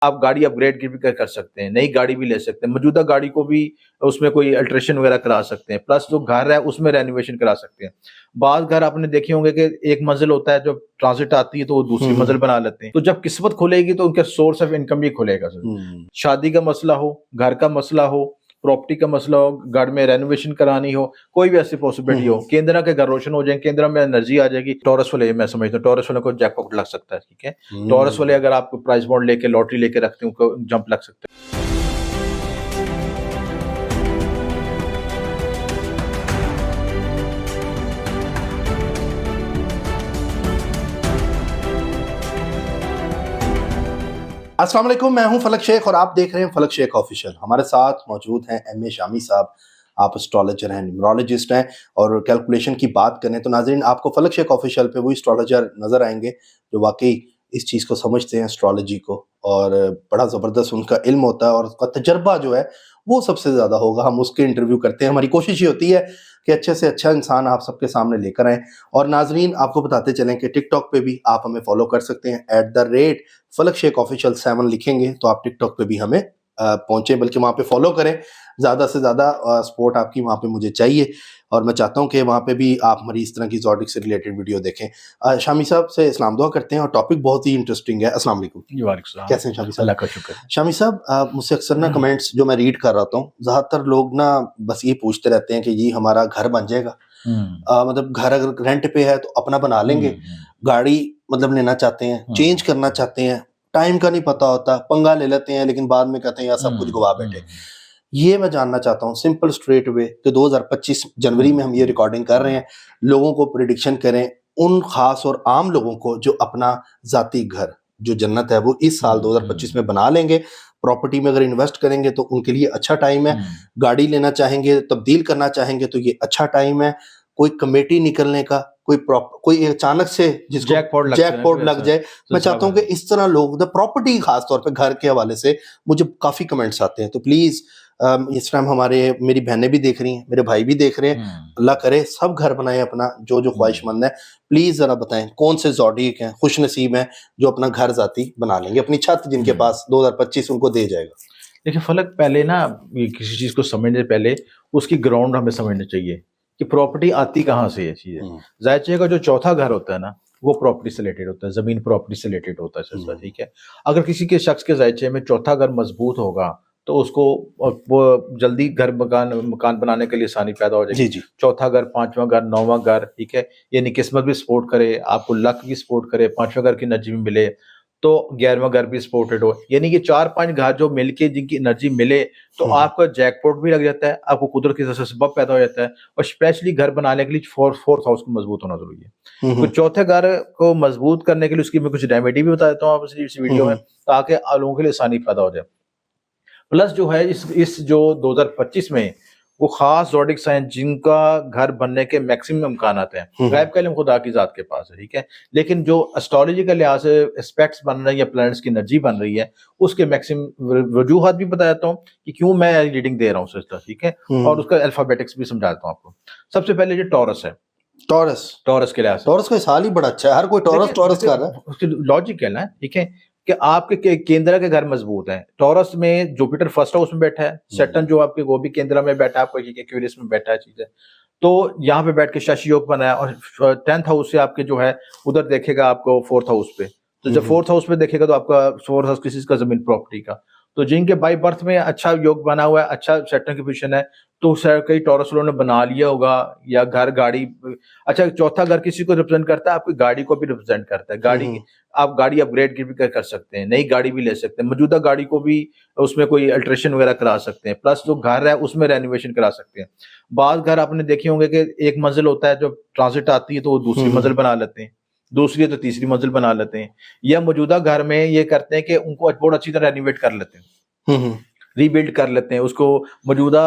आप गाड़ी अपग्रेड भी कर सकते हैं, नई गाड़ी भी ले सकते हैं, मौजूदा गाड़ी को भी उसमें कोई अल्ट्रेशन वगैरह करा सकते हैं, प्लस जो घर है उसमें रेनोवेशन करा सकते हैं। बाद घर आपने देखे होंगे कि एक मंजिल होता है, जो ट्रांजिट आती है तो वो दूसरी मंजिल बना लेते हैं। तो जब किस्मत खुलेगी तो उनका सोर्स ऑफ इनकम भी खुलेगा सर। शादी का मसला हो, घर का मसला हो, प्रॉपर्टी का मसला हो, घर में रेनोवेशन करानी हो, कोई भी ऐसी पॉसिबिलिटी हो, केंद्र के घर रोशन हो जाए, केंद्र में एनर्जी आ जाएगी। टॉरस वाले मैं समझता हूँ टॉरस वाले को जैकपॉट लग सकता है, ठीक है। टॉरस वाले अगर आप प्राइस बॉन्ड लेके लॉटरी लेके रखते हो उनको जंप लग सकता है। अस्सलाम वालेकुम, मैं हूं फलक शेख और आप देख रहे हैं फलक शेख ऑफिशियल। हमारे साथ मौजूद हैं एम.ए. शामी साहब। आप एस्ट्रोलॉजर हैं, न्यूमरोलॉजिस्ट हैं और कैलकुलेशन की बात करें तो नाज़रीन आपको फलक शेख ऑफिशियल पे वही एस्ट्रोलॉजर नज़र आएंगे जो वाकई इस चीज़ को समझते हैं, एस्ट्रोलॉजी को, और बड़ा ज़बरदस्त उनका इल्म होता है और उसका तजर्बा जो है वो सबसे ज़्यादा होगा। हम उसके इंटरव्यू करते हैं। हमारी कोशिश ये होती है कि अच्छे से अच्छा इंसान आप सबके सामने लेकर आएँ। और नाजरीन आपको बताते चलें कि टिकटॉक पे भी आप हमें फॉलो कर सकते हैं @फलक शेख ऑफिशियल 7 लिखेंगे तो आप टिकटॉक पे भी हमें पहुंचे, बल्कि वहाँ पे फॉलो करें। ज़्यादा से ज़्यादा सपोर्ट आपकी वहाँ पे मुझे चाहिए और मैं चाहता हूँ कि वहाँ पे भी आप हमारी इस तरह की ज़ोडिक से रिलेटेड वीडियो देखें। शामी साहब से इस्लाम दुआ करते हैं और टॉपिक बहुत ही इंटरेस्टिंग है। अस्सलाम वालेकुम। कैसे हैं शामी साहब? अल्लाह का शुक्र। शामी साहब मुझसे अक्सर ना कमेंट्स जो मैं रीड कर रहा हूँ, ज़्यादातर लोग ना बस ये पूछते रहते हैं कि जी हमारा घर बन जाएगा, मतलब घर अगर रेंट पे है तो अपना बना लेंगे, गाड़ी मतलब लेना चाहते हैं, चेंज करना चाहते हैं, टाइम का नहीं पता होता, पंगा ले लेते हैं लेकिन बाद में कहते हैं यार सब कुछ गवा बैठे। ये मैं जानना चाहता हूँ सिंपल स्ट्रेट वे कि 2025 जनवरी में हम ये रिकॉर्डिंग कर रहे हैं, लोगों को प्रिडिक्शन करें उन खास और आम लोगों को जो अपना जाती घर जो जन्नत है वो इस साल 2025 में बना लेंगे। प्रॉपर्टी में अगर इन्वेस्ट करेंगे तो उनके लिए अच्छा टाइम है, गाड़ी लेना चाहेंगे, तब्दील करना चाहेंगे तो ये अच्छा टाइम है, कोई कमेटी निकलने का, कोई अचानक से जिसको जैकपॉट लग जाए। मैं चाहता हूं कि इस तरह लोग द प्रॉपर्टी खास तौर पे घर के हवाले से मुझे काफी कमेंट्स आते हैं, तो प्लीज इस टाइम मेरी बहनें भी देख रही हैं, मेरे भाई भी देख रहे हैं, अल्लाह करे सब घर बनाए अपना जो जो ख्वाहिशमंद है। प्लीज जरा बताएं कौन से ज़ोडिक हैं, खुश नसीब हैं जो अपना घर जाती बना लेंगे, अपनी छत जिनके पास 2025 उनको दे जाएगा। देखिए फलक, पहले ना किसी चीज को समझने से पहले उसकी ग्राउंड हमें समझना चाहिए कि प्रॉपर्टी आती कहाँ से है चीजें। जायचे का जो चौथा घर होता है ना वो प्रॉपर्टी से रिलेटेड होता है, जमीन प्रॉपर्टी से रिलेटेड होता है सिलसिला, ठीक है। अगर किसी के शख्स के जायचे में चौथा घर मजबूत होगा तो उसको वो जल्दी घर मकान बनाने के लिए आसानी पैदा हो जाएगी। जी। चौथा घर, पांचवा घर, नौवां घर, ठीक है, यानी किस्मत भी सपोर्ट करे, आपको लक भी सपोर्ट करे, पांचवा घर की एनर्जी भी मिले तो 11वां घर भी सपोर्टेड हो, यानी कि 4-5 घर जो मिलके जिनकी एनर्जी मिले तो आपका जैकपॉट भी लग जाता है, आपको कुदरत की तरफ से सबब पैदा हो जाता है। और स्पेशली घर बनाने के लिए फोर्थ हाउस को मजबूत होना जरूरी है। तो चौथे घर को मजबूत करने के लिए उसकी मैं कुछ रेमेडी भी बता देता हूँ आप इस वीडियो में, ताकि लोगों के लिए आसानी पैदा हो जाए। प्लस जो है इस जो 2025 में वो खास ज़ोडिक साइन जिनका घर बनने के मैक्सिमम इम्कानात हैं, गैब का इल्म खुदा की जात के पास है, ठीक है, लेकिन जो एस्ट्रोलॉजी के लिहाज से एस्पेक्ट्स बन रही है, प्लैनेट्स की एनर्जी बन रही है, उसके मैक्सिमम वजूहात भी बता देता हूँ कि क्यों मैं रीडिंग दे रहा हूँ सिस्टर, ठीक है, और उसका अल्फाबेटिक्स भी समझाता हूँ आपको। सबसे पहले जो टॉरस है, टॉरस के लिहाज टॉरस का साल ही बड़ा अच्छा है, हर कोई टॉरस कर रहा है, उसकी लॉजिक है ना, ठीक है, कि आपके केंद्र के घर मजबूत हैं। टॉरस में जुपिटर फर्स्ट हाउस में बैठा है, सैटर्न जो आपके वो भी केंद्र में बैठा है, आपको एक्वेरियस में बैठा है, चीज है, तो यहाँ पे बैठ के शशि योग बनाया और 10th हाउस से आपके जो है उधर देखेगा आपको 4th हाउस पे, तो जब 4th हाउस पे देखेगा तो आपका 4th हाउस किसी का जमीन प्रॉपर्टी का, तो जिनके बाई बर्थ में अच्छा योग बना हुआ है, अच्छा सैटर्न की पोजीशन है, तो कई टॉरस वालों ने बना लिया होगा, या घर गाड़ी। अच्छा, चौथा घर किसी को रिप्रेजेंट करता है, आपकी गाड़ी को भी रिप्रेजेंट करता है। गाड़ी आप गाड़ी अपग्रेड भी कर सकते हैं, नई गाड़ी भी ले सकते हैं, मौजूदा गाड़ी को भी उसमें कोई अल्ट्रेशन वगैरह करा सकते हैं, प्लस जो घर है उसमें रेनोवेशन करा सकते हैं। बाद घर आपने देखे होंगे कि एक मंजिल होता है, जो ट्रांजिट आती है तो वो दूसरी मंजिल बना लेते हैं, दूसरी तो तीसरी मंजिल बना लेते हैं, या मौजूदा घर में ये करते हैं कि उनको बहुत अच्छी तरह रेनोवेट कर लेते हैं, रीबिल्ड कर लेते हैं, उसको मौजूदा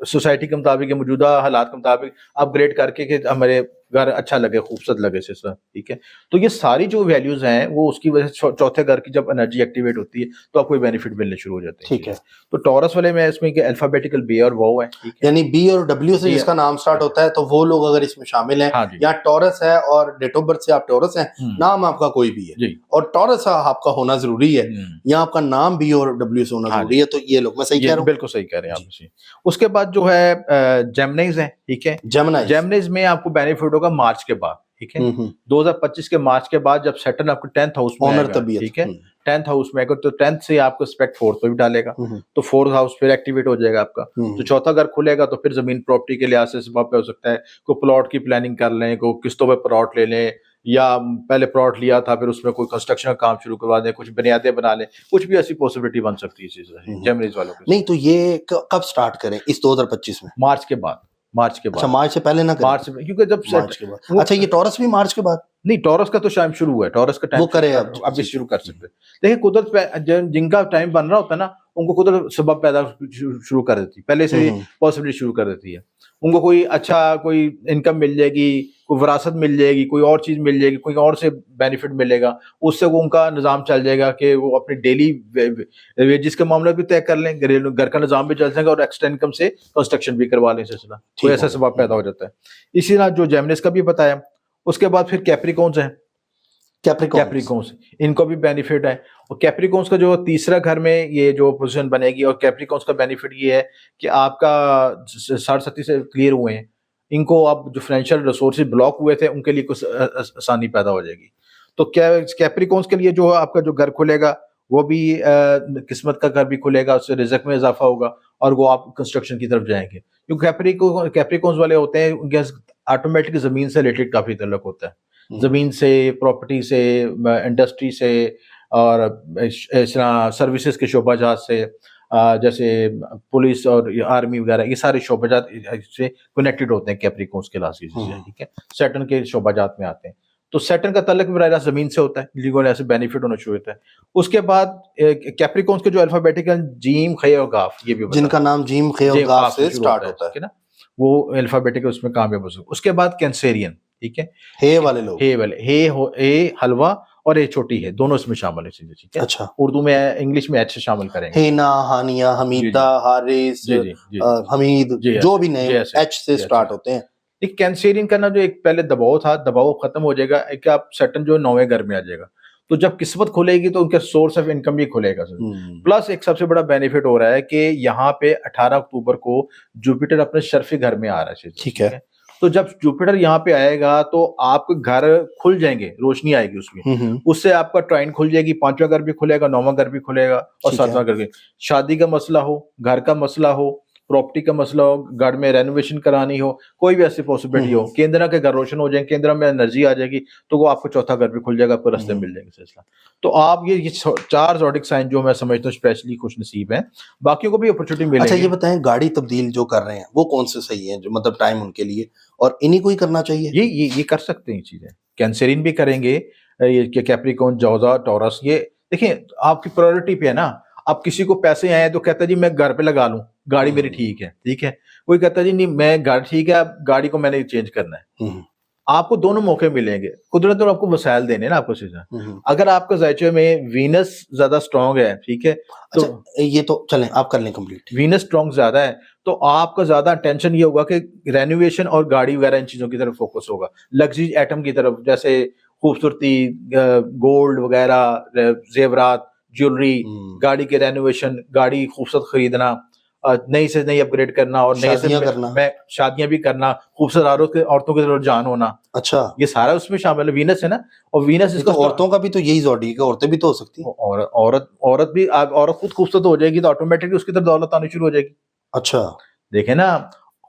सोसाइटी के मुताबिक, मौजूदा हालात के मुताबिक अपग्रेड करके कि हमारे घर अच्छा लगे, खूबसूरत लगे सिलसिला, ठीक है। तो ये सारी जो वैल्यूज हैं वो उसकी वजह से चौथे घर की जब एनर्जी एक्टिवेट होती है तो आपको बेनिफिट मिलने शुरू हो जाते हैं, ठीक है। तो टॉरस वाले में इसमें अल्फाबेटिकल बी और वो है, ठीक है, यानी बी और डब्ल्यू से जिसका नाम स्टार्ट होता है तो वो लोग अगर इसमें शामिल हैं, हाँ जी, या टॉरस है और डेट ऑफ बर्थ से आप टॉरस हैं, नाम आपका कोई भी है जी, और टॉरस आपका होना जरूरी है, या आपका नाम बी और डब्ल्यू से होना हाँ जरूरी है, तो ये लोग, मैं सही कह रहा हूँ? बिल्कुल सही कह रहे हैं आप जी। उसके बाद जो है जेमिनीज है, ठीक है, जेमिनीज में आपको बेनिफिट होगा मार्च के बाद, ठीक है, 2025 के मार्च के बाद जब सैटर्न आपको 10th हाउस में आएगा, ठीक है, 10th हाउस में आएगा तो 10th से आपको एस्पेक्ट 4th पे भी डालेगा, तो 4th हाउस फिर एक्टिवेट हो जाएगा आपका, तो चौथा घर खुलेगा तो फिर जमीन प्रॉपर्टी के लिहाज से सबब पे हो सकता है कोई प्लॉट की प्लानिंग कर लें, कोई किस्तों पे प्लॉट ले लें, या पहले प्लॉट लिया था फिर उसमें कोई कंस्ट्रक्शन का काम शुरू करवा दें, कुछ बुनियादें बना लें, कुछ भी ऐसी पॉसिबिलिटी बन सकती है इस चीज से जेमिनीज वालों के। नहीं तो ये कब स्टार्ट करें इस 2025 में? मार्च के बाद, मार्च के बाद। अच्छा, मार्च से पहले ना करें? मार्च में, क्योंकि जब मार्च के बाद। अच्छा, ये टॉरस भी मार्च के बाद? नहीं, टॉरस का तो टाइम शुरू हुआ है, टॉरस का टाइम वो करे अब भी शुरू कर सकते हैं। देखिए कुदरत पे जिनका टाइम बन रहा होता है ना, उनको कुदरत सबब पैदा शुरू कर देती है, पहले से पॉसिबिलिटी शुरू कर देती है, उनको कोई अच्छा कोई इनकम मिल जाएगी, कोई विरासत मिल जाएगी, कोई और चीज मिल जाएगी, कोई और से बेनिफिट मिलेगा, उससे वो उनका निजाम चल जाएगा कि वो अपनी डेली वेजिस के मामले भी तय कर लें, घरेलू घर का निजाम भी चल जाएगा और एक्स्ट्रा इनकम से कंस्ट्रक्शन भी करवा लें सिलसिला, तो ऐसा सबब पैदा हो जाता है। इसी तरह जो जेमिनीज का भी बताया, उसके बाद फिर कैप्रिकॉन्स हैं, कैप्रिकॉन्स इनको भी बेनिफिट है, और कैप्रिकॉन्स का जो तीसरा घर में ये जो पोजीशन बनेगी, और कैप्रिकॉन्स का बेनिफिट ये है कि आपका 60-70 से क्लियर हुए हैं, इनको अब जो फाइनेंशियल रिसोर्सेज ब्लॉक हुए थे उनके लिए कुछ आसानी पैदा हो जाएगी। तो कैप्रिकॉन्स के लिए जो आपका जो घर खुलेगा वो भी किस्मत का घर भी खुलेगा, उससे रिज़्क में इजाफा होगा और वो आप कंस्ट्रक्शन की तरफ जाएंगे, क्योंकि कैप्रिकॉन्स वाले होते हैं उनके ऑटोमेटिक जमीन से रिलेटेड काफी ताल्लुक होता है, जमीन से, प्रॉपर्टी से, इंडस्ट्री से, और इस तरह सर्विसेज के शोबाजात से, जैसे पुलिस और आर्मी वगैरह, ये सारे शोबाजात से कनेक्टेड होते हैं कैप्रिकॉन्स के लास्ट, ठीक है, सैटर्न के शोबाजात में आते हैं। तो सैटर्न का ताल्लुक बराह रास्त जमीन से होता है, लीगल ऐसे बेनिफिट होना शुरू होता है। उसके बाद कैप्रिकॉन्स के जो अल्फाबेटिकल जीम, खे और गाफ, ये भी जिनका नाम जीम, खे और गाफ से स्टार्ट होता है ना, वो अल्फाबेटिकल उसमें कामयाब हो सकते। उसके बाद कैंसेरियन, ठीक है, हे वाले लोग, हे वाले, हे हलवा और ए छोटी है, दोनों इसमें शामिल है, ठीक है। अच्छा, उर्दू में, इंग्लिश में एच से शामिल करेंगे, हेना, हानिया, हमीदा, हारिस, हमीद, जो भी नेम एच से स्टार्ट होते हैं। एक कैंसेरियन का ना जो एक पहले दबाव था, दबाव खत्म हो जाएगा, एक आप सैटर्न जो 9वें घर में आ जाएगा, तो जब किस्मत खुलेगी तो उनका सोर्स ऑफ इनकम भी खुलेगा। प्लस एक सबसे बड़ा बेनिफिट हो रहा है कि यहाँ पे 18 अक्टूबर को जुपिटर अपने शर्फी घर में आ रहा है, ठीक है, तो जब जुपिटर यहाँ पे आएगा तो आपके घर खुल जाएंगे, रोशनी आएगी उसमें, उससे आपका ट्राइन खुल जाएगी, 5वां घर भी खुलेगा, 9वां घर भी खुलेगा, और 7वां घर भी। शादी का मसला हो, घर का मसला हो, प्रॉपर्टी का मसला हो, घर में रेनोवेशन करानी हो, कोई भी ऐसी पॉसिबिलिटी हो, केंद्र के घर रोशन हो जाएंगे, केंद्र में एनर्जी आ जाएगी, तो वो आपको चौथा घर भी खुल जाएगा, आपको रास्ते मिल जाएंगे सिलसिला। तो आप ये 4 ज़ोडिक साइन जो मैं समझता हूँ स्पेशली खुश नसीब है, बाकियों को भी अपॉर्चुनिटी मिलेगी। अच्छा, ये बताएं, गाड़ी तब्दील जो कर रहे हैं वो कौन से सही है, जो मतलब टाइम उनके लिए, और इन्हीं को ही करना चाहिए? ये कर सकते हैं चीजें, कैंसरिन भी करेंगे, ये कैप्रिकॉर्न, जौजा, टॉरस, ये देखिए आपकी प्रायोरिटी पे है ना। अब किसी को पैसे आए तो कहता है जी मैं घर पे लगा लूं, गाड़ी मेरी ठीक है, कोई कहता है जी नहीं मैं घर ठीक है, गाड़ी को मैंने चेंज करना है। आपको दोनों मौके मिलेंगे, कुदरत ने आपको वसाइल देने ना आपको सीधा। अगर आपका ज़ायचे में वीनस ज्यादा स्ट्रांग है, ठीक है, तो अच्छा, ये तो चलें आप कर लें कंप्लीट। वीनस स्ट्रांग ज्यादा है तो आपका ज्यादा टेंशन ये होगा कि रेनोवेशन और गाड़ी वगैरह इन चीजों की तरफ फोकस होगा, लग्जरी आइटम की तरफ, जैसे खूबसूरती, गोल्ड वगैरह, जेवरात, ज्वेलरी, गाड़ी के रेनोवेशन, गाड़ी खूबसूरत खरीदना, नई से नई अपग्रेड करना, और नए से शादियां भी करना, खूबसूरत औरतों की तरफ जान होना। अच्छा, ये सारा उसमें शामिल है, वीनस है ना। और वीनस इसका औरतों का भी तो यही ज़ोडिक है, औरतें भी तो हो सकती है। औरत भी, औरत खुद खूबसूरत हो जाएगी तो ऑटोमेटिकली उसकी तरफ दौलत आनी शुरू हो जाएगी। अच्छा, देखे ना,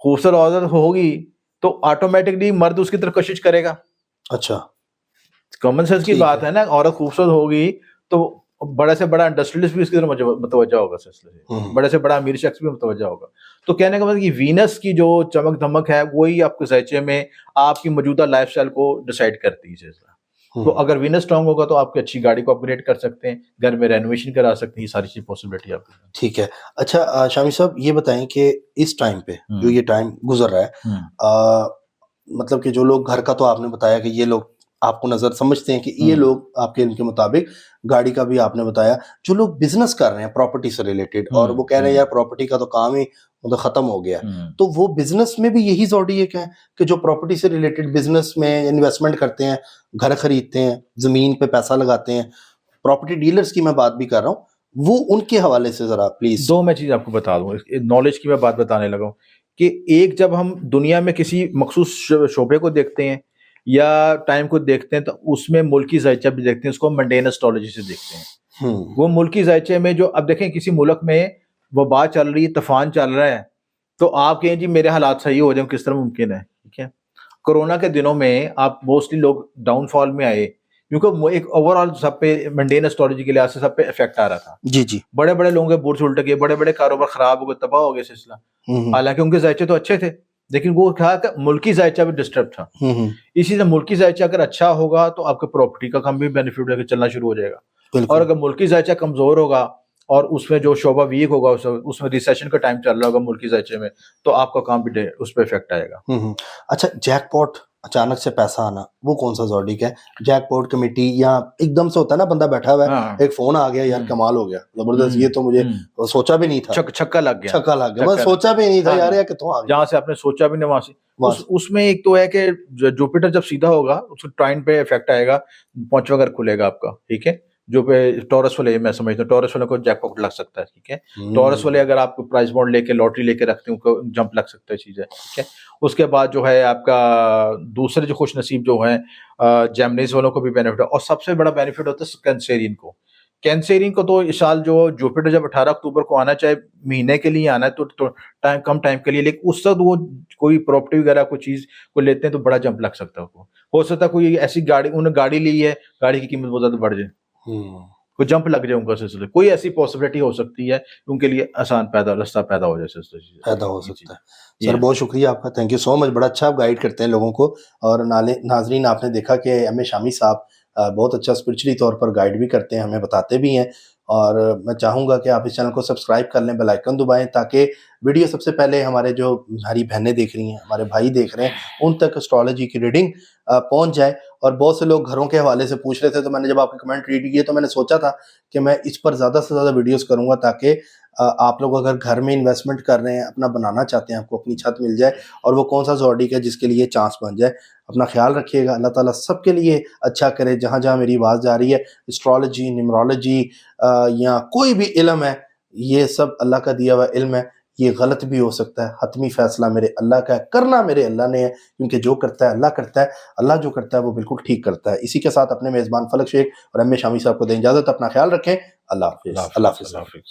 खूबसूरत औरत होगी तो ऑटोमेटिकली मर्द उसकी तरफ कोशिश करेगा। अच्छा, कॉमन सेंस की बात है ना, औरत खूबसूरत होगी तो बड़े से बड़ा इंडस्ट्रियलिस्ट भी इसकी तरफ मुतवज्जा होगा, बड़े से बड़ा अमीर शख्स भी मुतवज्जा होगा। तो कहने का मतलब कि वीनस की जो चमक धमक है वही आपके ज़ायचे में आपकी मौजूदा लाइफस्टाइल को डिसाइड करती है। तो अगर वीनस स्ट्रांग होगा तो आपकी अच्छी गाड़ी को अपग्रेड कर सकते हैं, घर में रेनोवेशन करा सकते हैं, सारी चीज पॉसिबिलिटी आपकी। ठीक है। अच्छा शामी साहब, ये बताएं कि इस टाइम पे जो ये टाइम गुजर रहा है, मतलब कि जो लोग घर का, तो आपने बताया कि ये लोग आपको नजर समझते हैं कि ये लोग आपके इनके मुताबिक, गाड़ी का भी आपने बताया, जो लोग बिजनेस कर रहे हैं प्रॉपर्टी से रिलेटेड और वो कह रहे हैं यार प्रॉपर्टी का तो काम ही मतलब खत्म हो गया है, तो वो बिजनेस में भी यही ज़ोडिएक है कि जो प्रॉपर्टी से रिलेटेड बिजनेस में इन्वेस्टमेंट करते हैं, घर खरीदते हैं, जमीन पे पैसा लगाते हैं, प्रॉपर्टी डीलर्स की मैं बात भी कर रहा हूँ, वो उनके हवाले से जरा प्लीज। दो मैं चीज आपको बता दूं, नॉलेज की मैं बात बताने लगा हूं कि एक, जब हम दुनिया में किसी मखसूस शोबे को देखते हैं या टाइम को देखते हैं तो उसमें मुल्की जायचा भी देखते हैं, उसको मंडेन एस्ट्रोलॉजी से देखते हैं। वो मुल्की जायचे में जो, अब देखें किसी मुल्क में वबा चल रही है, तूफान चल रहा है, तो आप कहें जी मेरे हालात सही हो जाए, किस तरह मुमकिन है? ठीक है, कोरोना के दिनों में आप मोस्टली लोग डाउनफॉल में आए क्योंकि एक ओवरऑल सब पे मंडेन एस्ट्रोलॉजी के लिहाज से सब पे इफेक्ट आ रहा था। जी जी। बड़े बड़े लोगों के बुर्ज उल्ट गए, बड़े बड़े कारोबार खराब हो गए, तबाह हो गए सिलसिला। हालांकि उनके जायचे तो अच्छे थे, लेकिन वो क्या मुल्की जायचा भी डिस्टर्ब था। इसी से मुल्की जायचा अगर अच्छा होगा तो आपके प्रॉपर्टी का काम भी बेनिफिट होकर चलना शुरू हो जाएगा, और अगर मुल्की जायचा कमजोर होगा और उसमें जो शोबा वीक होगा, उसमें रिसेशन का टाइम चल रहा होगा मुल्की जायचे में, तो आपका काम भी उस पर इफेक्ट आएगा। अच्छा, जैकपॉट, अचानक से पैसा आना, वो कौन सा ज़ोडिएक है? जैकपॉट कमेटी, या एकदम से होता है ना बंदा बैठा हुआ है, एक फोन आ गया, यार कमाल हो गया, जबरदस्त, ये तो मुझे सोचा भी नहीं था, छक्का लग गया, छक्का लग गया, मैं सोचा भी नहीं था यार, ये कितों आ गया, जहां से आपने सोचा भी नहीं वहां से। उसमें एक तो है कि जुपिटर जब सीधा होगा उसको ट्राइन पे इफेक्ट आएगा, 5वां घर खुलेगा आपका। ठीक है, जो पे टॉरस वाले, मैं समझता हूँ टॉरस वाले को जैकपॉट लग सकता है। ठीक है, टॉरस वाले अगर आप प्राइस बॉन्ड लेके लॉटरी लेके रखते हो, जंप लग सकता है, चीज है। ठीक है, उसके बाद जो है आपका दूसरे जो खुश नसीब जो है जेमिनीज वालों को भी बेनिफिट है, और सबसे बड़ा बेनिफिट होता है कैंसेरियन को। कैंसेरियन को तो इस साल जो जुपिटर जब 18 अक्टूबर को आना, चाहे महीने के लिए आना है तो टाइम कम टाइम के लिए, लेकिन उस वक्त वो कोई प्रॉपर्टी वगैरह कोई चीज को लेते हैं तो बड़ा जंप लग सकता है उनको। हो सकता है कोई ऐसी गाड़ी, उन्होंने गाड़ी ली है, गाड़ी की कीमत बहुत ज्यादा बढ़ जाए, कोई जंप लग जाए उनका सिलसिले, कोई ऐसी पॉसिबिलिटी हो सकती है, उनके लिए आसान रास्ता पैदा हो जाए, पैदा हो सकता है। सर बहुत शुक्रिया आपका, थैंक यू सो मच, बड़ा अच्छा आप गाइड करते हैं लोगों को। और नाजरीन, आपने देखा कि एम ए शामी साहब बहुत अच्छा स्पिरिचुअली तौर पर गाइड भी करते हैं, हमें बताते भी हैं, और मैं चाहूँगा कि आप इस चैनल को सब्सक्राइब कर लें, बेल आइकन दबाएं, ताकि वीडियो सबसे पहले हमारे जो हमारी बहनें देख रही हैं, हमारे भाई देख रहे हैं, उन तक एस्ट्रोलॉजी की रीडिंग पहुंच जाए। और बहुत से लोग घरों के हवाले से पूछ रहे थे, तो मैंने जब आपके कमेंट रीड किए तो मैंने सोचा था कि मैं इस पर ज़्यादा से ज़्यादा वीडियोस करूंगा, ताकि आप लोग अगर घर में इन्वेस्टमेंट कर रहे हैं, अपना बनाना चाहते हैं, आपको अपनी छत मिल जाए, और वो कौन सा ज़ोडिएक है जिसके लिए चांस बन जाए। अपना ख्याल रखिएगा, अल्लाह ताला सबके लिए अच्छा करे। जहाँ जहाँ मेरी आवाज़ जा रही है, एस्ट्रोलॉजी, न्यूमरोलॉजी या कोई भी इल्म है, ये सब अल्लाह का दिया हुआ इल्म है, ये गलत भी हो सकता है, हतमी फैसला मेरे अल्लाह का है, करना मेरे अल्लाह ने है, क्योंकि जो करता है अल्लाह करता है, अल्लाह जो करता है वो बिल्कुल ठीक करता है। इसी के साथ अपने मेज़बान फलक शेख और एम ए शामी साहब को दें इजाज़त, अपना ख्याल रखें, अल्लाह हाफ़िज़।